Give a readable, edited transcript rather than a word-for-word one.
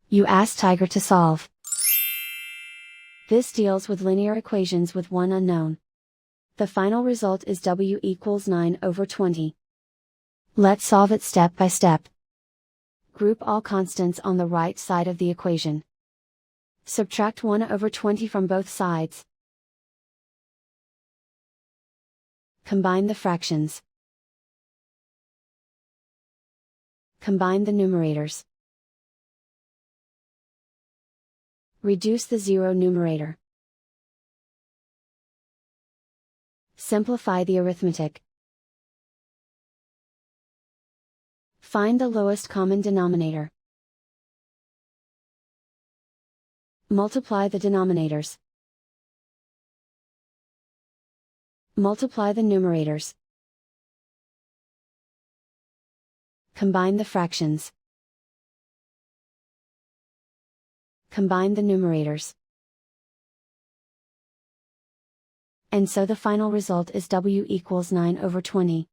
You ask Tiger to solve. This deals with linear equations with one unknown. The final result is w equals 9/20. Let's solve it step by step. Group all constants on the right side of the equation. Subtract 1/20 from both sides. Combine the fractions. Combine the numerators. Reduce the zero numerator. Simplify the arithmetic. Find the lowest common denominator. Multiply the denominators. Multiply the numerators. Combine the fractions. Combine the numerators. And so the final result is w equals 9/20.